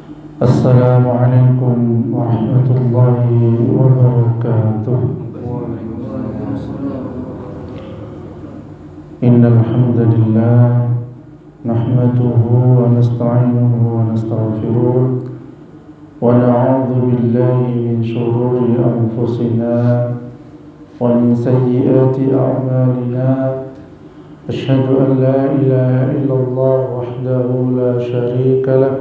Assalamualaikum warahmatullahi wabarakatuh. Innal hamdalillah nahmaduhu wa nasta'inuhu wa nastaghfiruh wa na'udzu billahi min shururi anfusina wa min sayyiati a'malina. Asyhadu an la ilaha illallah wahdahu la syarika lah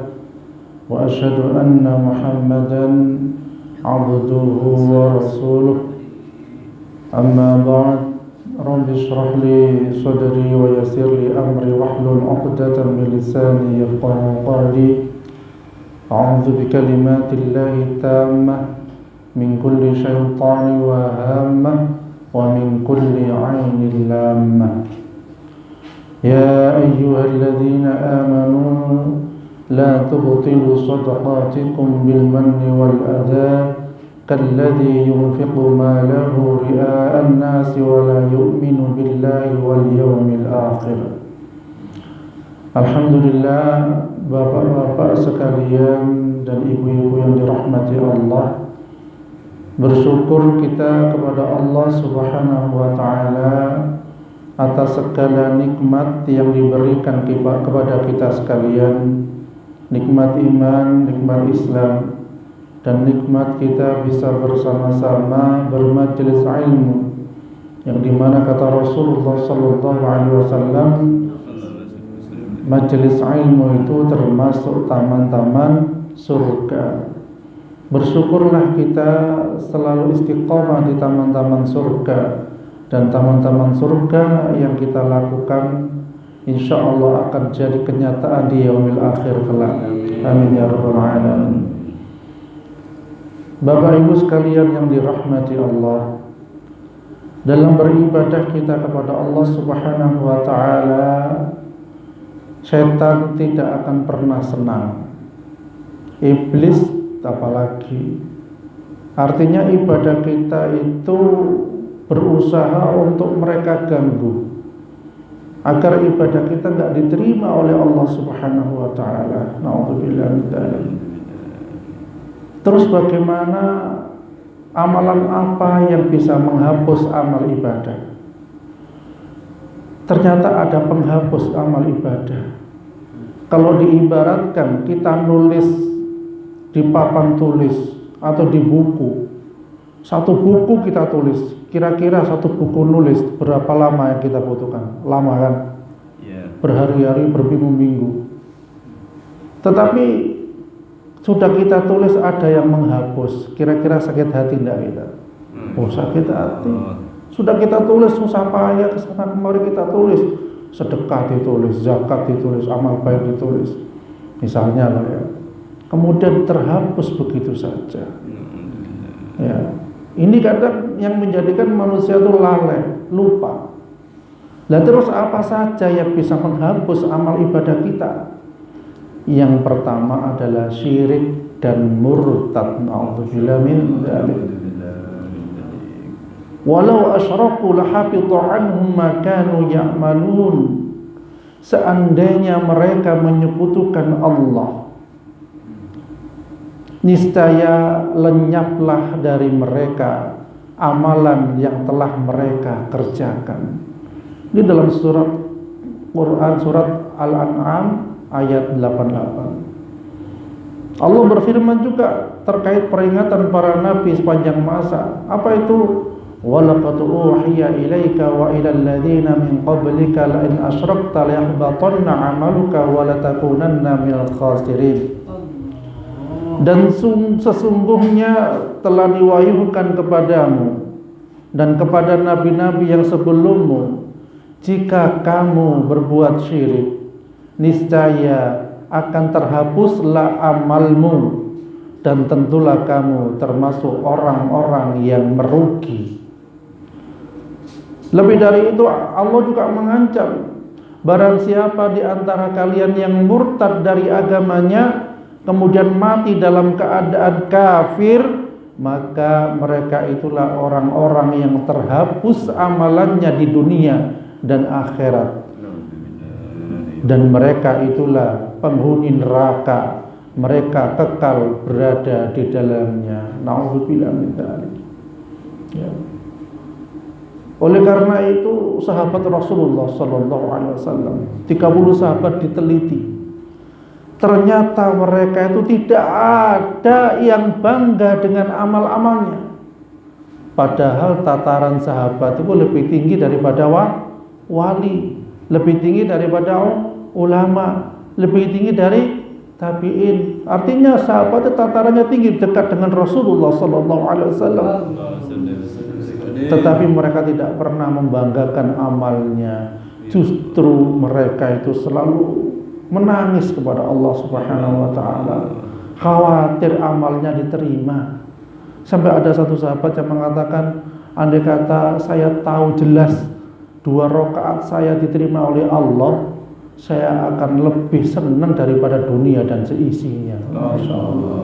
wa asyhadu anna Muhammadan abduhu wa rasuluh. Amma ba'd, rabbi shrah li sadri wa yassir li amri wahlul 'uqdatam min lisani yafqahu qawli. A'udzu bi kalimatillahi tammah min kulli syaitani wa hammah wa min kulli 'ainin lammah. Ya ayyuhalladzina amanu لا تبطلوا صدقاتكم بالمن والأذى كالذي ينفق ماله رئاء الناس ولا يؤمن بالله واليوم الآخر. Alhamdulillah, bapak-bapak sekalian dan ibu-ibu yang dirahmati Allah, bersyukur kita kepada Allah Subhanahu wa ta'ala atas segala nikmat yang diberikan kepada kita sekalian. Nikmat iman, nikmat Islam, dan nikmat kita bisa bersama-sama bermajelis ilmu, yang dimana kata Rasulullah SAW, majelis ilmu itu termasuk taman-taman surga. Bersyukurlah kita selalu istiqomah di taman-taman surga, dan taman-taman surga yang kita lakukan insyaallah akan jadi kenyataan di yaumil akhir kelak. Amin ya rabbal alamin. Bapak Ibu sekalian yang dirahmati Allah, dalam beribadah kita kepada Allah Subhanahu wa taala, setan tidak akan pernah senang. Iblis apalagi. Artinya ibadah kita itu berusaha untuk mereka ganggu, agar ibadah kita tidak diterima oleh Allah Subhanahu wa ta'ala. Na'udzubillah min dzalik. Terus bagaimana, amalan apa yang bisa menghapus amal ibadah? Ternyata ada penghapus amal ibadah. Kalau diibaratkan kita nulis di papan tulis atau di buku, satu buku kita tulis, kira-kira satu buku nulis berapa lama yang kita butuhkan? Lama kan? Berhari-hari, berminggu-minggu. Tetapi sudah kita tulis, ada yang menghapus. Kira-kira sakit hati tidak kita? Oh, sakit hati. Sudah kita tulis, susah payah kesana kemari kita tulis. Sedekah ditulis, zakat ditulis, amal baik ditulis, misalnya lah ya. Kemudian terhapus begitu saja. Ya. Ini kadang yang menjadikan manusia itu lalai, lupa. Lah terus apa saja yang bisa menghapus amal ibadah kita? Yang pertama adalah syirik dan murtad. Na'udzubillah min dzalik. Walau asyraku lahabita anhum ma kanu ya'malun. Seandainya mereka menyekutukan Allah, niscaya lenyaplah dari mereka amalan yang telah mereka kerjakan. Ini dalam surat Quran, surat Al-An'am ayat 88. Allah berfirman juga terkait peringatan para nabi sepanjang masa. Apa itu? وَلَقَدْ أُوحِيَ إِلَيْكَ وَإِلَى الَّذِينَ مِنْ قَبْلِكَ لَإِنْ أَشْرَكْتَ لَيَحْبَطَنَّ عَمَلُكَ وَلَتَكُونَنَّ مِنَ الْخَاسِرِينَ. Dan sesungguhnya telah diwahyukan kepadamu dan kepada nabi-nabi yang sebelummu, jika kamu berbuat syirik, niscaya akan terhapuslah amalmu, dan tentulah kamu termasuk orang-orang yang merugi. Lebih dari itu, Allah juga mengancam, barang siapa di antara kalian yang murtad dari agamanya kemudian mati dalam keadaan kafir, maka mereka itulah orang-orang yang terhapus amalannya di dunia dan akhirat, dan mereka itulah penghuni neraka mereka kekal berada di dalamnya. Na'udzubillah min dzalik. Ya. Oleh karena itu sahabat Rasulullah sallallahu alaihi wasallam 30 sahabat diteliti. Ternyata mereka itu tidak ada yang bangga dengan amal-amalnya. Padahal tataran sahabat itu lebih tinggi daripada wali, lebih tinggi daripada ulama, lebih tinggi dari tabi'in. Artinya sahabat itu tatarannya tinggi, dekat dengan Rasulullah sallallahu alaihi wasallam. Tetapi mereka tidak pernah membanggakan amalnya. Justru mereka itu selalu menangis kepada Allah Subhanahu wa taala, khawatir amalnya diterima. Sampai ada satu sahabat yang mengatakan, andai kata saya tahu jelas 2 rakaat saya diterima oleh Allah, saya akan lebih senang daripada dunia dan seisinya. Masya Allah.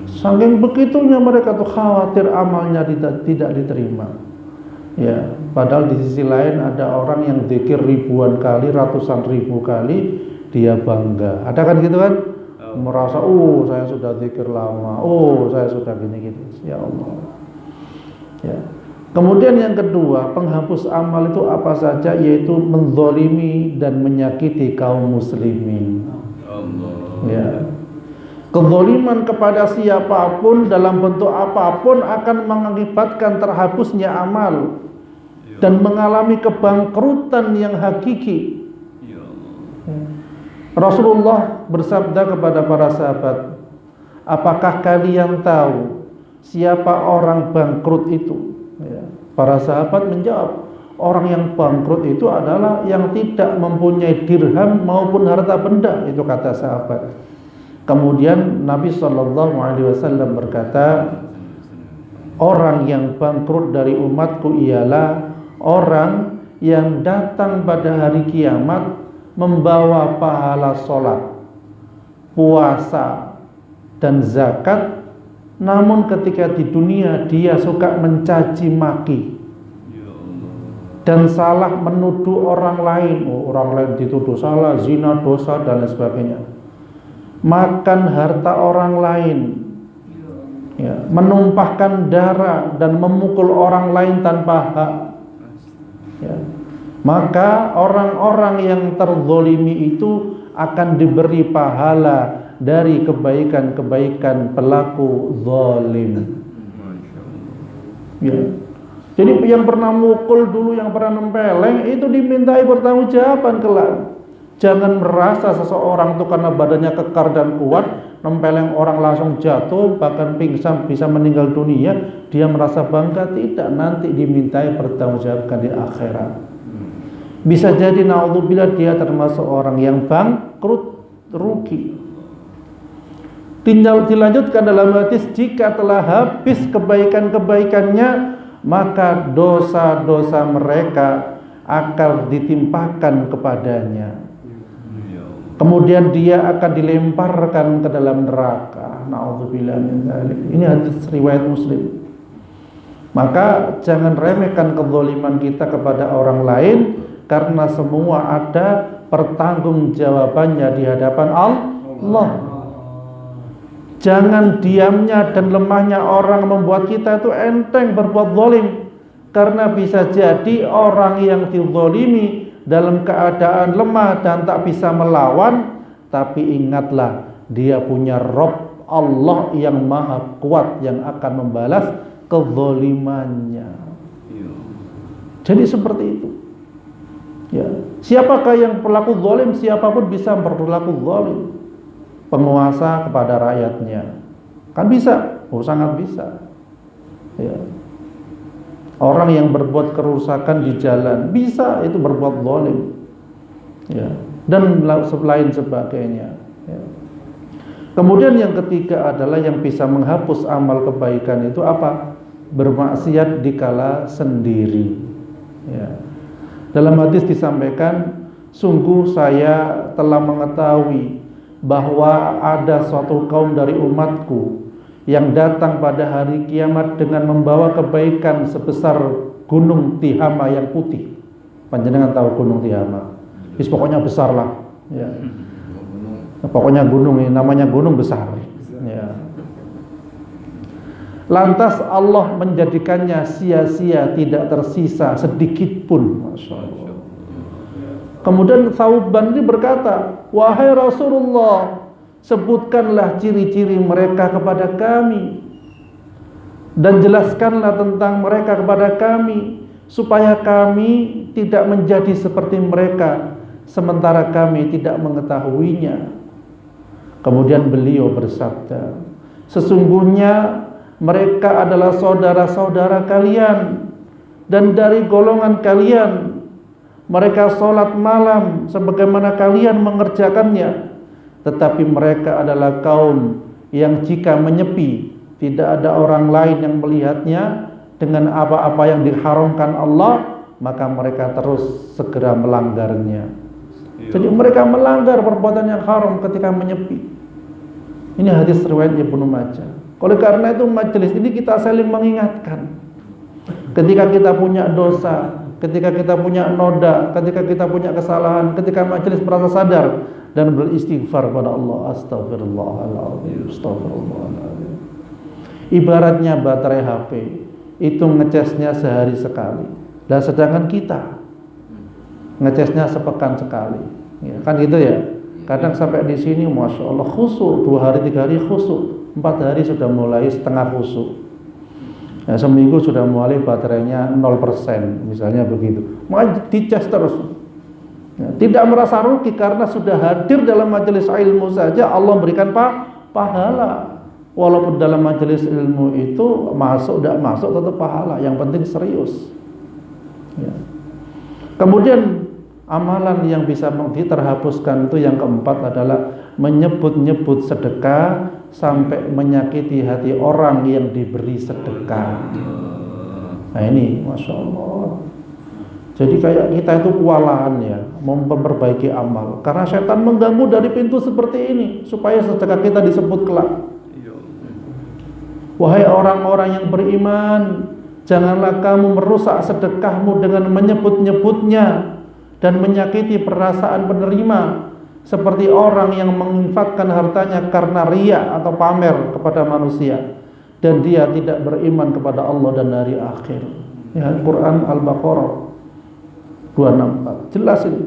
Saking begitunya mereka tuh khawatir amalnya tidak diterima. Ya, padahal di sisi lain ada orang yang zikir ribuan kali, ratusan ribu kali, dia bangga. Ada kan gitu kan? Merasa, saya sudah zikir lama, saya sudah gini gitu. Ya Allah. Ya. Kemudian yang kedua, penghapus amal itu apa saja? Yaitu menzalimi dan menyakiti kaum muslimin. Ya. Kezaliman kepada siapapun dalam bentuk apapun akan mengakibatkan terhapusnya amal dan mengalami kebangkrutan yang hakiki. Rasulullah bersabda kepada para sahabat, apakah kalian tahu siapa orang bangkrut itu? Ya. Para sahabat menjawab, orang yang bangkrut itu adalah yang tidak mempunyai dirham maupun harta benda. Itu kata sahabat. Kemudian Nabi SAW berkata, orang yang bangkrut dari umatku ialah orang yang datang pada hari kiamat membawa pahala sholat, puasa, dan zakat, namun ketika di dunia dia suka mencaci maki dan salah menuduh orang lain. Orang lain dituduh salah, zina, dosa, dan lain sebagainya. Makan harta orang lain, ya, menumpahkan darah dan memukul orang lain tanpa hak. Ya. Maka orang-orang yang terzolimi itu akan diberi pahala dari kebaikan-kebaikan pelaku zalim. Ya. Jadi yang pernah mukul dulu, yang pernah nempeleng, itu dimintai pertanggungjawaban kelak. Jangan merasa seseorang itu karena badannya kekar dan kuat, nempeleng orang langsung jatuh, bahkan pingsan, bisa meninggal dunia, dia merasa bangga. Tidak, nanti dimintai pertanggungjawaban di akhirat. Bisa jadi naudzubillah dia termasuk orang yang bangkrut, rugi. Dilanjutkan dalam hadis, jika telah habis kebaikan-kebaikannya, maka dosa-dosa mereka akan ditimpakan kepadanya. Kemudian dia akan dilemparkan ke dalam neraka. Naudzubillah min dzalik. Ini hadis riwayat Muslim. Maka jangan remehkan kezaliman kita kepada orang lain, karena semua ada pertanggungjawabannya di hadapan Allah. Jangan diamnya dan lemahnya orang membuat kita itu enteng berbuat zalim, karena bisa jadi orang yang dizalimi dalam keadaan lemah dan tak bisa melawan, tapi ingatlah dia punya Rabb Allah yang maha kuat yang akan membalas kezalimannya. Jadi seperti itu. Ya. Siapakah yang berlaku zalim? Siapapun bisa berlaku zalim. Penguasa kepada rakyatnya, kan bisa, sangat bisa. Ya. Orang yang berbuat kerusakan di jalan bisa itu berbuat zalim. Ya. Dan lain sebagainya. Ya. Kemudian yang ketiga adalah yang bisa menghapus amal kebaikan itu apa? Bermaksiat dikala sendiri. Ya. Dalam hadis disampaikan, sungguh saya telah mengetahui bahwa ada suatu kaum dari umatku yang datang pada hari kiamat dengan membawa kebaikan sebesar gunung Tihama yang putih. Panjenengan tahu gunung Tihama? Pokoknya besar lah. Ya. Pokoknya gunung ini namanya gunung besar. Ya. Lantas Allah menjadikannya sia-sia, tidak tersisa sedikit pun. Masya Allah. Kemudian Thauban ini berkata, wahai Rasulullah, sebutkanlah ciri-ciri mereka kepada kami dan jelaskanlah tentang mereka kepada kami, supaya kami tidak menjadi seperti mereka sementara kami tidak mengetahuinya. Kemudian beliau bersabda, sesungguhnya mereka adalah saudara-saudara kalian dan dari golongan kalian. Mereka sholat malam sebagaimana kalian mengerjakannya, tetapi mereka adalah kaum yang jika menyepi tidak ada orang lain yang melihatnya dengan apa-apa yang diharamkan Allah, maka mereka terus segera melanggarnya. Jadi mereka melanggar perbuatan yang haram ketika menyepi. Ini hadis riwayat Ibnu Majah. Oleh karena itu majelis ini kita saling mengingatkan. Ketika kita punya dosa, ketika kita punya noda, ketika kita punya kesalahan, ketika majelis merasa sadar dan beristighfar pada Allah. Astagfirullahaladzim, astagfirullahaladzim. Ibaratnya baterai HP itu ngecasnya sehari sekali. Dan sedangkan kita ngecasnya sepekan sekali. Ya, kan gitu ya. Kadang sampai di sini, masya Allah khusyuk, 2 hari 3 hari khusyuk, 4 hari sudah mulai setengah khusyuk. Ya, seminggu sudah mulai baterainya 0%, misalnya begitu. Maka dicas terus. Ya, tidak merasa rugi karena sudah hadir dalam majelis ilmu saja Allah berikan pahala. Walaupun dalam majelis ilmu itu masuk tidak masuk tetap pahala. Yang penting serius. Ya. Kemudian amalan yang bisa terhapuskan itu yang keempat adalah menyebut-nyebut sedekah sampai menyakiti hati orang yang diberi sedekah. Nah ini masya Allah. Jadi kayak kita itu kewalahan ya, memperbaiki amal karena setan mengganggu dari pintu seperti ini supaya sedekah kita disebut kelak. Wahai orang-orang yang beriman, janganlah kamu merusak sedekahmu dengan menyebut-nyebutnya dan menyakiti perasaan penerima, seperti orang yang menginfakkan hartanya karena riya atau pamer kepada manusia dan dia tidak beriman kepada Allah dan hari akhir. Ya, Quran Al-Baqarah 264. Jelas ini.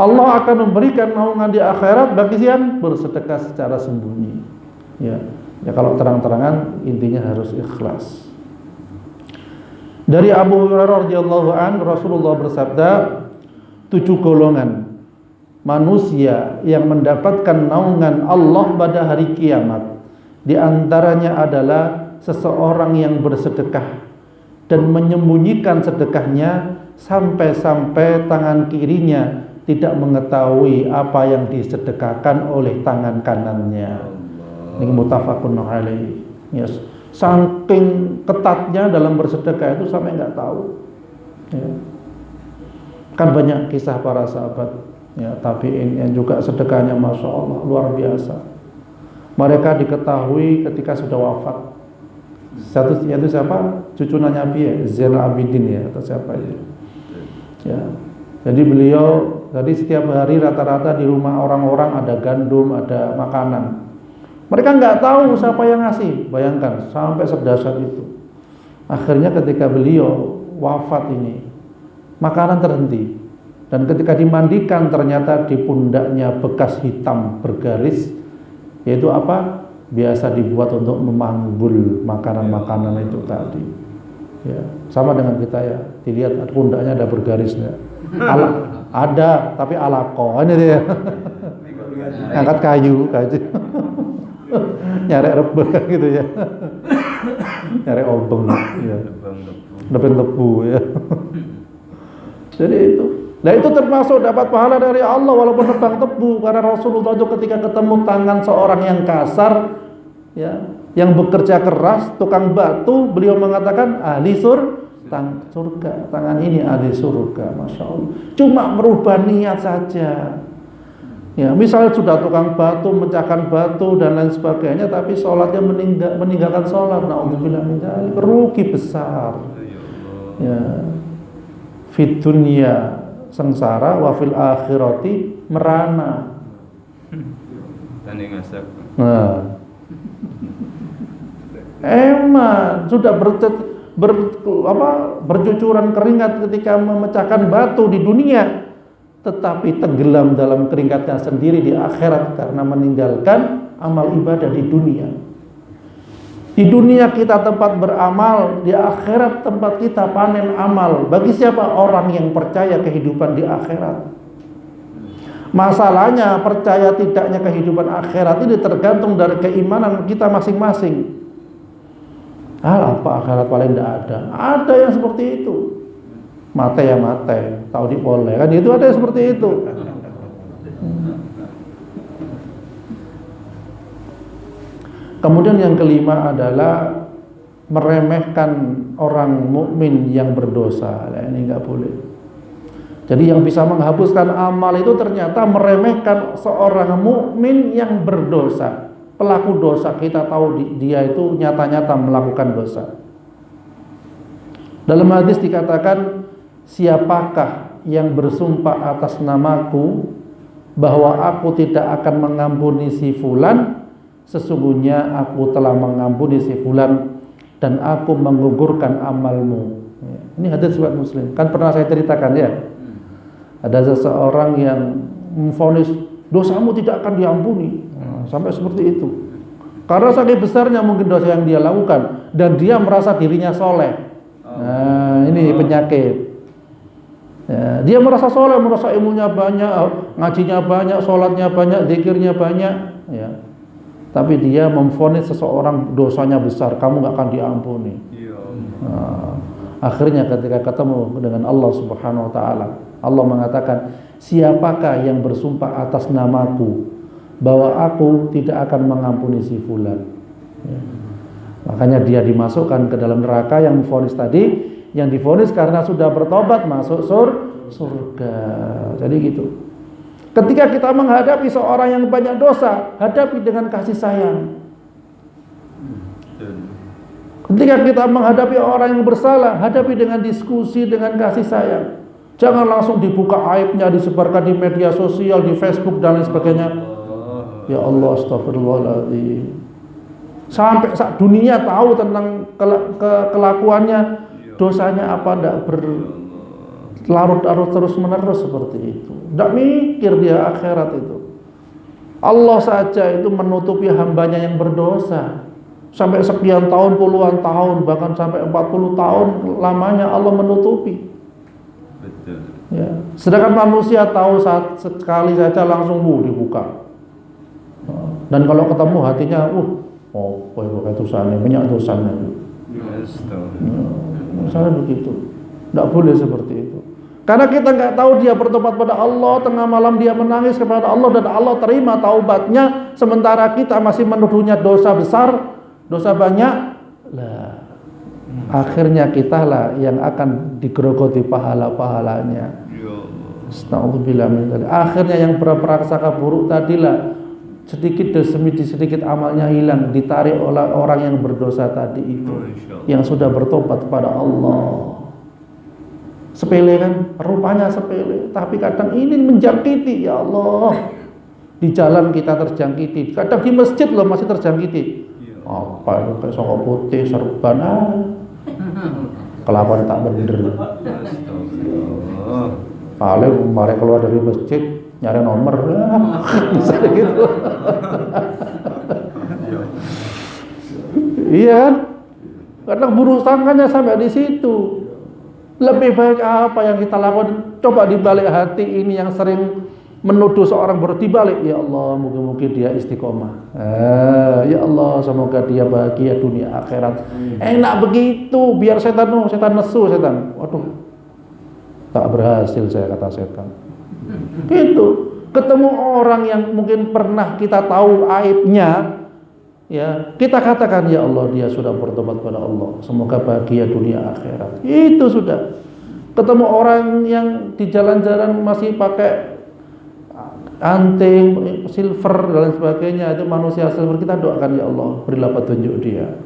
Allah akan memberikan naungan di akhirat bagi yang bersedekah secara sembunyi. Ya, kalau terang-terangan intinya harus ikhlas. Dari Abu Hurairah radhiyallahu an, Rasulullah bersabda, 7 golongan manusia yang mendapatkan naungan Allah pada hari kiamat. Di antaranya adalah seseorang yang bersedekah dan menyembunyikan sedekahnya sampai-sampai tangan kirinya tidak mengetahui apa yang disedekahkan oleh tangan kanannya. Ini muttafaqun alaih. Yes. Saking ketatnya dalam bersedekah itu sampai nggak tahu. Ya. Kan banyak kisah para sahabat, ya, tabi'in yang juga sedekahnya masya Allah luar biasa. Mereka diketahui ketika sudah wafat. Satu itu siapa? Cucu Nabi ya, Zainal Abidin ya, atau siapa itu? Ya. Jadi beliau tadi setiap hari rata-rata di rumah orang-orang ada gandum, ada makanan. Mereka nggak tahu siapa yang ngasih. Bayangkan sampai sedahsyat itu. Akhirnya ketika beliau wafat ini, makanan terhenti. Dan ketika dimandikan ternyata di pundaknya bekas hitam bergaris, yaitu apa? Biasa dibuat untuk memanggul makanan-makanan itu tadi. Ya, sama dengan kita ya. Dilihat pundaknya ada bergarisnya. Ada, tapi alaqah ini dia. Angkat kayu. Nyari rebah gitu ya. Nyari obeng ya. Nebeng tebu ya. Jadi itu. Nah itu termasuk dapat pahala dari Allah walaupun nebang tebu, karena Rasulullah itu ketika ketemu tangan seorang yang kasar ya, yang bekerja keras, tukang batu, beliau mengatakan ahli surga, tangan ini ahli surga, masya Allah. Cuma merubah niat saja. Ya, misalnya sudah tukang batu, mecahkan batu dan lain sebagainya, tapi sholatnya meninggalkan sholat, na'udzubillah min dzalik, rugi besar. Ya, fid dunya sengsara, wa fil akhirati merana. Tani ngasak. Nah, emang sudah bercucuran keringat ketika memecahkan batu di dunia, tetapi tenggelam dalam keringatnya sendiri di akhirat karena meninggalkan amal ibadah di dunia. Di dunia kita tempat beramal, di akhirat tempat kita panen amal. Bagi siapa? Orang yang percaya kehidupan di akhirat. Masalahnya percaya tidaknya kehidupan akhirat ini tergantung dari keimanan kita masing-masing. Apa akhirat paling tidak ada? Ada yang seperti itu. Mate ya mate, tahu dipoleh kan? Itu ada yang seperti itu. Kemudian yang kelima adalah meremehkan orang mukmin yang berdosa. Nah, ini nggak boleh. Jadi yang bisa menghapuskan amal itu ternyata meremehkan seorang mukmin yang berdosa. Pelaku dosa, kita tahu dia itu nyata-nyata melakukan dosa. Dalam hadis dikatakan, siapakah yang bersumpah atas namaku bahwa aku tidak akan mengampuni si fulan, sesungguhnya aku telah mengampuni si fulan dan aku menggugurkan amalmu. Ini hadis riwayat Muslim. Kan pernah saya ceritakan ya. Ada seseorang yang memvonis dosamu tidak akan diampuni. Sampai seperti itu. Karena saking besarnya mungkin dosa yang dia lakukan dan dia merasa dirinya soleh. Nah, ini penyakit. Ya, dia merasa soleh, merasa ilmunya banyak, ngajinya banyak, sholatnya banyak, zikirnya banyak. Ya. Tapi dia memvonis seseorang dosanya besar, kamu gak akan diampuni. Nah, akhirnya ketika ketemu dengan Allah Subhanahu Wa Taala, Allah mengatakan, siapakah yang bersumpah atas namaku bahwa aku tidak akan mengampuni si fulan. Ya. Makanya dia dimasukkan ke dalam neraka yang divonis tadi, yang divonis karena sudah bertobat masuk surga. Jadi gitu. Ketika kita menghadapi seorang yang banyak dosa, hadapi dengan kasih sayang. Ketika kita menghadapi orang yang bersalah, hadapi dengan diskusi, dengan kasih sayang. Jangan langsung dibuka aibnya, disebarkan di media sosial, di Facebook dan lain sebagainya. Ya Allah, astagfirullahaladzim. Sampai saat dunia tahu tentang kelakuannya, dosanya apa, tidak berlarut-larut terus menerus seperti itu. Tidak mikir dia akhirat itu. Allah saja itu menutupi hambanya yang berdosa. Sampai sekian tahun, puluhan tahun, bahkan sampai 40 tahun lamanya Allah menutupi. Betul. Ya. Sedangkan manusia tahu saat sekali saja langsung dibuka. Dan kalau ketemu hatinya, pakai tulisannya, banyak tulisannya. Misalnya begitu. Tidak boleh seperti itu. Karena kita nggak tahu dia bertobat pada Allah, tengah malam dia menangis kepada Allah dan Allah terima taubatnya, sementara kita masih menuduhnya dosa besar, dosa banyak. Lah, akhirnya kita lah yang akan digerogoti pahala-pahalanya. Astagfirullah min dzalik. Akhirnya yang berprasangka buruk tadilah sedikit demi sedikit amalnya hilang, ditarik oleh orang yang berdosa tadi itu, yang sudah bertobat kepada Allah. Sepele kan, rupanya sepele, tapi kadang ini menjangkiti. Ya Allah, di jalan kita terjangkiti, kadang di masjid loh masih terjangkiti. Apa itu kayak songkok putih, serban, kelakuan tak bener. Paling kemarin keluar dari masjid nyari nomor, misalnya gitu. Iya kan? Kadang buruk sangkanya sampai di situ. Lebih baik apa yang kita lakukan? Coba dibalik hati ini yang sering menuduh seorang dibalik. Ya Allah, mungkin dia istiqomah. Ya Allah, semoga dia bahagia dunia akhirat. Enak begitu, biar setan nesu setan. Waduh, tak berhasil saya, kata setan. Gitu. Ketemu orang yang mungkin pernah kita tahu aibnya, ya kita katakan, ya Allah, dia sudah bertobat pada Allah, semoga bahagia dunia akhirat. Itu sudah. Ketemu orang yang di jalan-jalan masih pakai anting, silver dan lain sebagainya, itu manusia silver, kita doakan, ya Allah, berilah petunjuk dia,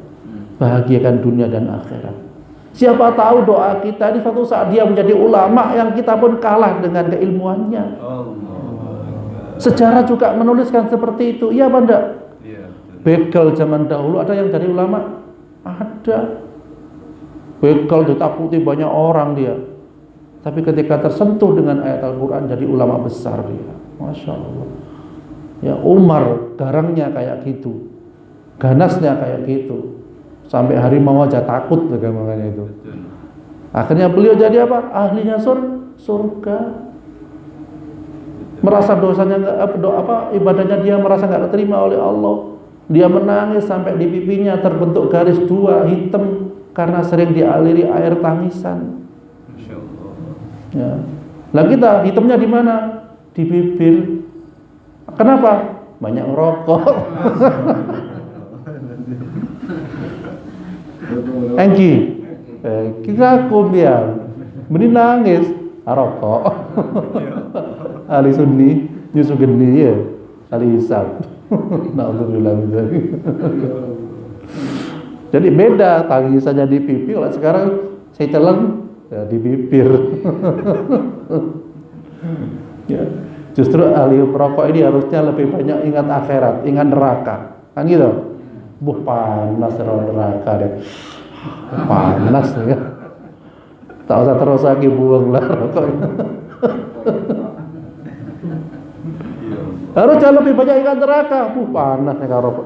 bahagiakan dunia dan akhirat. Siapa tahu doa kita di suatu saat dia menjadi ulama yang kita pun kalah dengan keilmuannya. Sejarah juga menuliskan seperti itu. Iya apa enggak? Iya, betul. Begal zaman dahulu ada yang dari ulama? Ada. Begal ditakuti banyak orang dia. Tapi ketika tersentuh dengan ayat Al-Quran jadi ulama besar dia. Masya Allah. Ya Umar garangnya kayak gitu, ganasnya kayak gitu, sampai harimau aja takut makanya itu. Betul. Akhirnya beliau jadi apa? Ahlinya surga. Merasa dosanya ibadahnya dia merasa nggak diterima oleh Allah. Dia menangis sampai di pipinya terbentuk garis 2 hitam karena sering dialiri air tangisan. Masya Allah. Ya. Lah kita hitamnya di mana? Di bibir. Kenapa? Banyak ngerokok. Engki, kita kumbian, mending nangis, rokok. Ali Sunni, Yusuf Geni ya, Ali Isam. Alhamdulillah. Jadi beda tangisannya di pipi, kalau sekarang saya telan ya, di bibir. Ya. Justru ahli perokok ini harusnya lebih banyak ingat akhirat, ingat neraka, kan gitu. Panas neraka deh, panas ya. Tak usah terus lagi buang lah rokok. Harusnya lebih banyak ingat neraka. Panas ya rokok.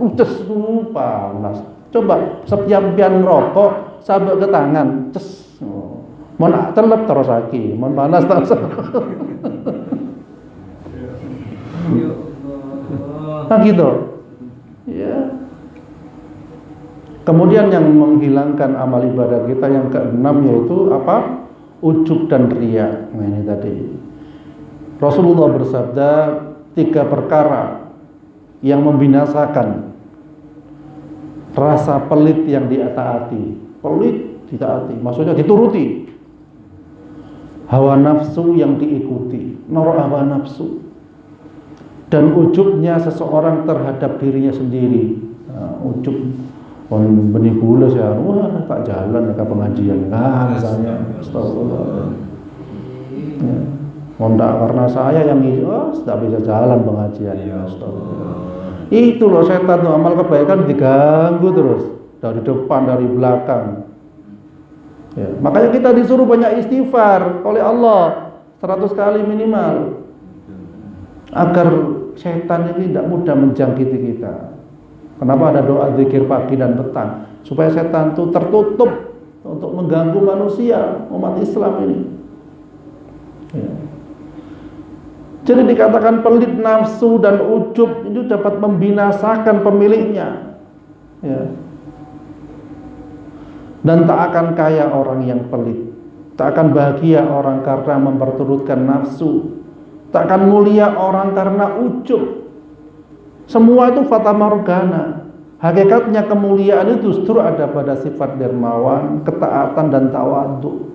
Panas. Coba sepian rokok sampai ke tangan, mau nak telep terus lagi, mau panas tak usah. Nah gitu. Ya. Kemudian yang menghilangkan amal ibadah kita yang keenam yaitu apa? Ujub dan riya. Nah ini tadi. Rasulullah bersabda 3 perkara yang membinasakan rasa pelit yang ditaati. Pelit ditaati, maksudnya dituruti. Hawa nafsu yang diikuti, noro hawa nafsu. Dan ujubnya seseorang terhadap dirinya sendiri. Nah, ujub benih gula ya, wah tak jalan ke pengajian misalnya, astagfirullah. Ya. Mondak karena saya yang tidak bisa jalan pengajian, astagfirullah. Itu loh setan tuh, amal kebaikan diganggu terus dari depan dari belakang. Ya, makanya kita disuruh banyak istighfar oleh Allah 100 kali minimal agar setan ini tidak mudah menjangkiti kita. Kenapa ada doa zikir pagi dan petang? Supaya setan itu tertutup untuk mengganggu manusia, umat Islam ini. Ya. Jadi dikatakan pelit nafsu dan ujub itu dapat membinasakan pemiliknya. Ya. Dan tak akan kaya orang yang pelit, tak akan bahagia orang karena memperturutkan nafsu, tak akan mulia orang karena ujub. Semua itu fata morgana. Hakikatnya kemuliaan itu justru ada pada sifat dermawan, ketaatan dan tawadhu.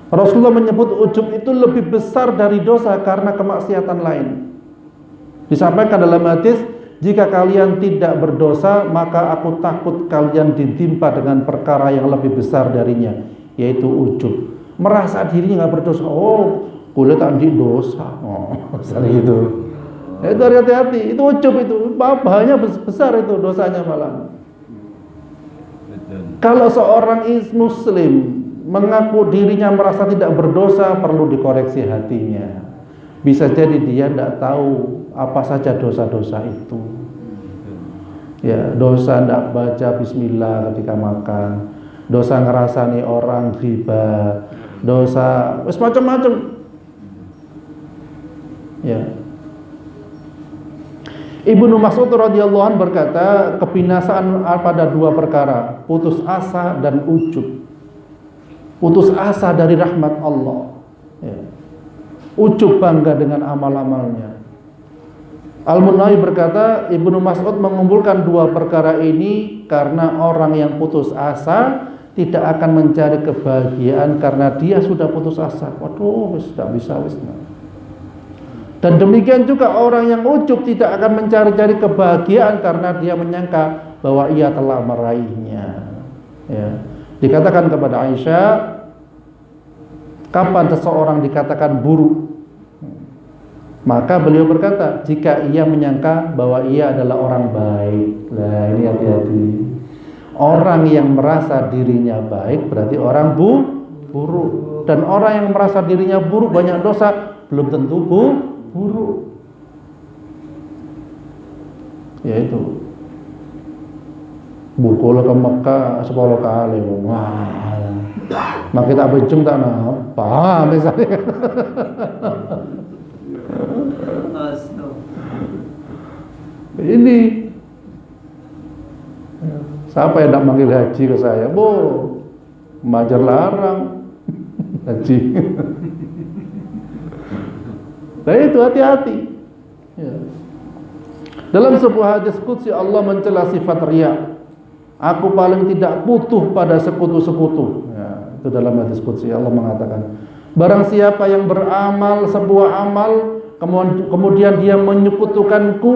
Rasulullah menyebut ujub itu lebih besar dari dosa karena kemaksiatan lain. Disampaikan dalam hadis, jika kalian tidak berdosa, maka aku takut kalian ditimpa dengan perkara yang lebih besar darinya, yaitu ujub. Merasa dirinya nggak berdosa. Oh, kulit tadi dosa. Oh, misalnya itu. Itu hati-hati, itu ujub itu, bahayanya besar itu dosanya malah. Kalau seorang muslim mengaku dirinya merasa tidak berdosa, perlu dikoreksi hatinya. Bisa jadi dia tidak tahu apa saja dosa-dosa itu. Ya, dosa tidak baca bismillah ketika makan, dosa ngerasani orang riba, dosa macam-macam. Ya. Ibnu Mas'ud radhiyallahu anhu berkata, kebinasaan pada 2 perkara, putus asa dan ujub. Putus asa dari rahmat Allah. Ya. Ujub bangga dengan amal-amalnya. Al-Munawi berkata, Ibnu Mas'ud mengumpulkan 2 perkara ini karena orang yang putus asa tidak akan mencari kebahagiaan karena dia sudah putus asa. Waduh, tidak bisa wis. Dan demikian juga orang yang ujub tidak akan mencari-cari kebahagiaan karena dia menyangka bahwa ia telah meraihnya. Ya. Dikatakan kepada Aisyah, kapan seseorang dikatakan buruk? Maka beliau berkata, jika ia menyangka bahwa ia adalah orang baik. Nah, ini hati-hati. Orang yang merasa dirinya baik berarti orang buruk. Dan orang yang merasa dirinya buruk, banyak dosa, belum tentu buruk. Yaitu bukul ke Mekah 10 kali. Wah, maka kita benceng tak apa misalnya. Ini siapa yang nak manggil haji ke saya? Majar larang haji. Nah itu hati-hati ya. Dalam sebuah hadis qudsi Allah mencela sifat riya. Aku paling tidak butuh pada sekutu-sekutu ya, itu dalam hadis qudsi Allah mengatakan, barang siapa yang beramal sebuah amal kemudian dia menyekutukanku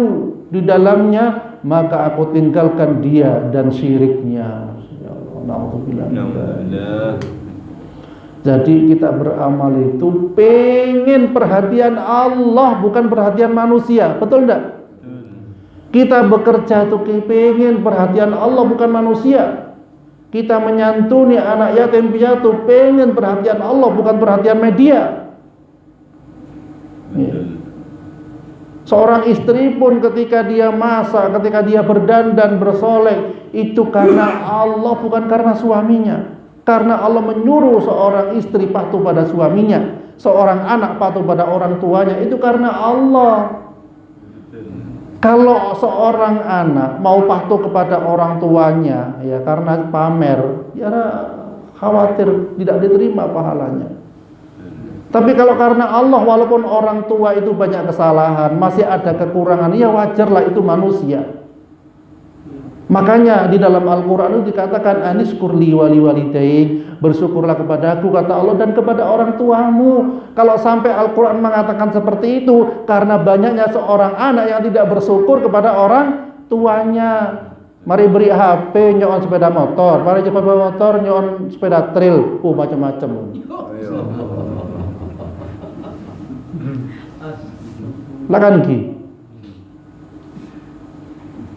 di dalamnya, maka aku tinggalkan dia dan syiriknya. Ya Allah, na'udzubillah. Jadi kita beramal itu pengen perhatian Allah, bukan perhatian manusia, betul enggak? Kita bekerja itu pengen perhatian Allah, bukan manusia. Kita menyantuni anak yatim piatu pengen perhatian Allah, bukan perhatian media. Ya. Seorang istri pun ketika dia masak, ketika dia berdandan, bersolek, itu karena Allah, bukan karena suaminya. Karena Allah menyuruh seorang istri patuh pada suaminya, seorang anak patuh pada orang tuanya, itu karena Allah. Kalau seorang anak mau patuh kepada orang tuanya ya karena pamer, ya khawatir tidak diterima pahalanya. Tapi kalau karena Allah, walaupun orang tua itu banyak kesalahan, masih ada kekurangan, ya wajarlah, itu manusia. Makanya di dalam Al-Quran itu dikatakan anishkurli wali walidayk, bersyukurlah kepada aku, kata Allah, dan kepada orang tuamu. Kalau sampai Al-Quran mengatakan seperti itu, karena banyaknya seorang anak yang tidak bersyukur kepada orang tuanya. Mari beri HP, nyon sepeda motor, mari sepeda motor, nyon sepeda trail, macam-macam. Lakan ki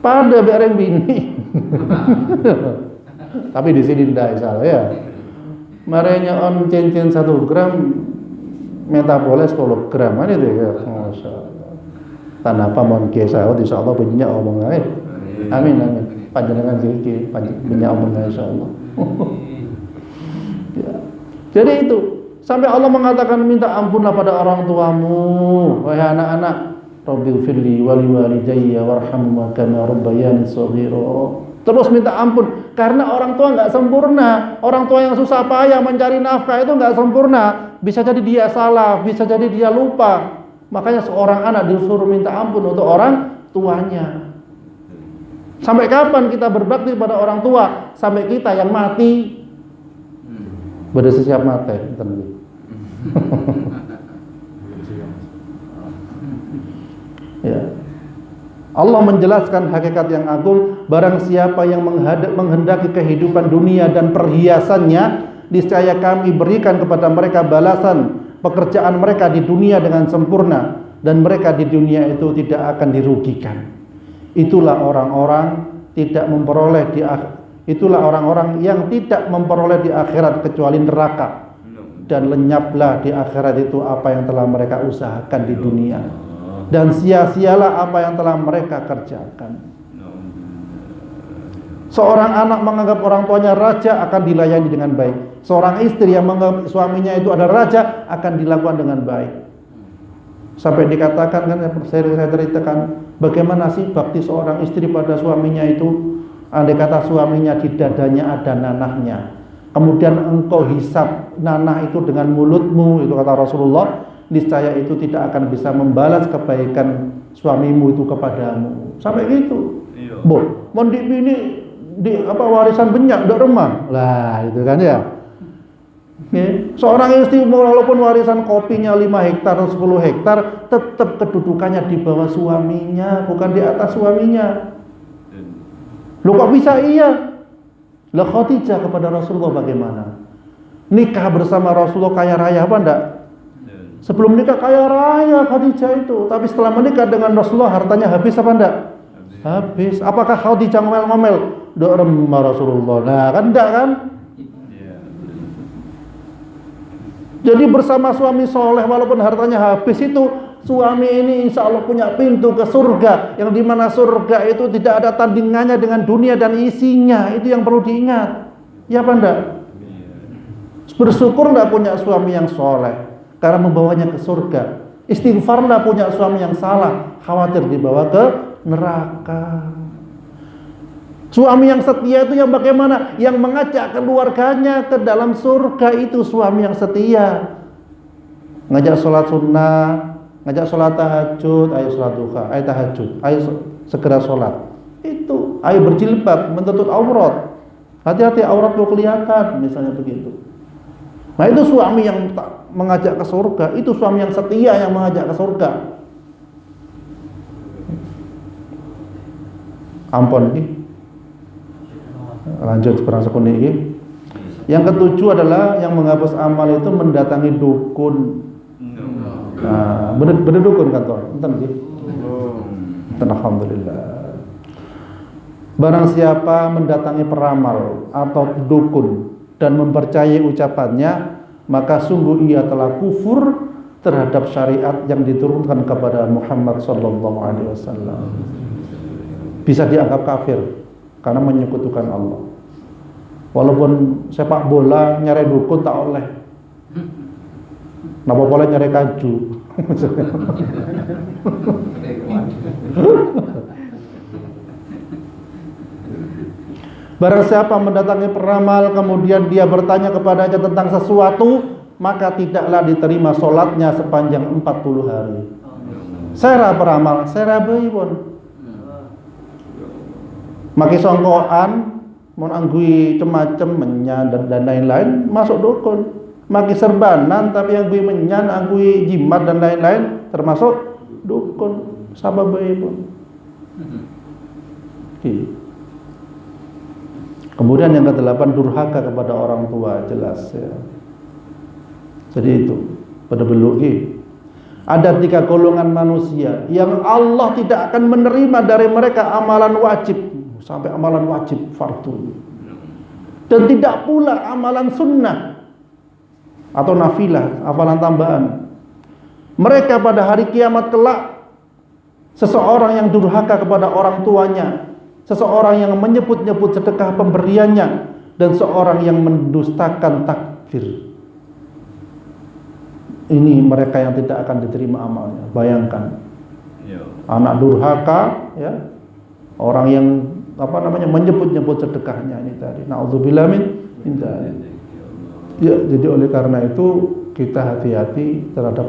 pada bereng bini. Tapi di sini tidak salah ya. Marenya on cincin 1 gram, metabolnya 10 gram, mana itu ya? Masya Allah. Tanapa mon kisah, insya Allah punya omong amin amin. Panjenengan sih, punya omong insya Allah. Ya. Jadi itu. Sampai Allah mengatakan minta ampunlah pada orang tuamu, wahai anak-anak. Rabbighfirli wa liwalidayya warhamhuma kama rabbayani shaghira. Terus minta ampun karena orang tua enggak sempurna. Orang tua yang susah payah mencari nafkah itu enggak sempurna. Bisa jadi dia salah, bisa jadi dia lupa. Makanya seorang anak disuruh minta ampun untuk orang tuanya. Sampai kapan kita berbakti pada orang tua? Sampai kita yang mati berarti siap mati. Ya. Allah menjelaskan hakikat yang agung, barang siapa yang menghendaki kehidupan dunia dan perhiasannya, niscaya kami berikan kepada mereka balasan pekerjaan mereka di dunia dengan sempurna, dan mereka di dunia itu tidak akan dirugikan. Itulah orang-orang yang tidak memperoleh di akhirat kecuali neraka, dan lenyaplah di akhirat itu apa yang telah mereka usahakan di dunia, dan sia-sialah apa yang telah mereka kerjakan. Seorang anak menganggap orang tuanya raja akan dilayani dengan baik. Seorang istri yang menganggap suaminya itu adalah raja akan dilakukan dengan baik. Sampai dikatakan, kan saya ceritakan bagaimana sih bakti seorang istri pada suaminya itu. Andai kata suaminya di dadanya ada nanahnya, kemudian engkau hisap nanah itu dengan mulutmu, itu kata Rasulullah, niscaya itu tidak akan bisa membalas kebaikan suamimu itu kepadamu. Sampai gitu. Mondi ini di warisan banyak ndak remah. Lah, itu kan ya. Seorang istri walaupun warisan kopinya 5 hektar atau 10 hektar, tetap kedudukannya di bawah suaminya, bukan di atas suaminya. Loh kok bisa iya? Lah Khadijah kepada Rasulullah bagaimana? Nikah bersama Rasulullah kaya raya apa enggak? Sebelum nikah kaya raya Khadijah itu, tapi setelah menikah dengan Rasulullah hartanya habis apa enggak? Habis. Apakah Khadijah ngomel-ngomel? Dok remah Rasulullah. Nah, kan enggak kan? Iya. Jadi bersama suami soleh walaupun hartanya habis itu, suami ini insya Allah punya pintu ke surga, yang dimana surga itu tidak ada tandingannya dengan dunia dan isinya. Itu yang perlu diingat. Ya apa enggak? Bersyukur enggak punya suami yang soleh karena membawanya ke surga. Istighfar enggak punya suami yang salah, khawatir dibawa ke neraka. Suami yang setia itu yang bagaimana? Yang mengajak keluarganya ke dalam surga, itu suami yang setia. Ngajak sholat sunnah, ngajak sholat tahajud, ayo sholat duha, ayo tahajud, ayo segera sholat. Itu, ayo berjilbab, menutup aurat. Hati-hati aurat mau kelihatan, misalnya begitu. Nah itu suami yang mengajak ke surga, itu suami yang setia yang mengajak ke surga. Ampun ini. Lanjut perang sekundi ini. Yang ketujuh adalah yang menghapus amal itu mendatangi dukun. Nah, bener dukun kan toh? Enten nggih. Alhamdulillah. Barang siapa mendatangi peramal atau dukun dan mempercayai ucapannya, maka sungguh ia telah kufur terhadap syariat yang diturunkan kepada Muhammad sallallahu alaihi wasallam. Bisa dianggap kafir karena menyekutukan Allah. Walaupun sepak bola nyari dukun tak oleh. Napa boleh nyari kaju. Barang siapa mendatangi peramal kemudian dia bertanya kepadanya tentang sesuatu, maka tidaklah diterima sholatnya sepanjang 40 hari. Saya peramal, saya pun maki songkoan, mau anggui cemacem menyan dan lain-lain, masuk dukun. Maki serbanan tapi yang gue menyan, anggui jimat dan lain-lain, termasuk dukun. Sabab pun. Kemudian yang ke-8, durhaka kepada orang tua, jelas ya. Jadi itu pada beluki. Ada 3 golongan manusia yang Allah tidak akan menerima dari mereka amalan wajib, sampai amalan wajib fardu, dan tidak pula amalan sunnah atau nafilah, amalan tambahan. Mereka pada hari kiamat kelak, seseorang yang durhaka kepada orang tuanya, seseorang yang menyebut-nyebut sedekah pemberiannya, dan seorang yang mendustakan takdir. Ini mereka yang tidak akan diterima amalnya. Bayangkan, anak durhaka, ya, orang yang menyebut-nyebut sedekahnya ini tadi. Na'udzubillah min dzalik. Ya, jadi oleh karena itu kita hati-hati terhadap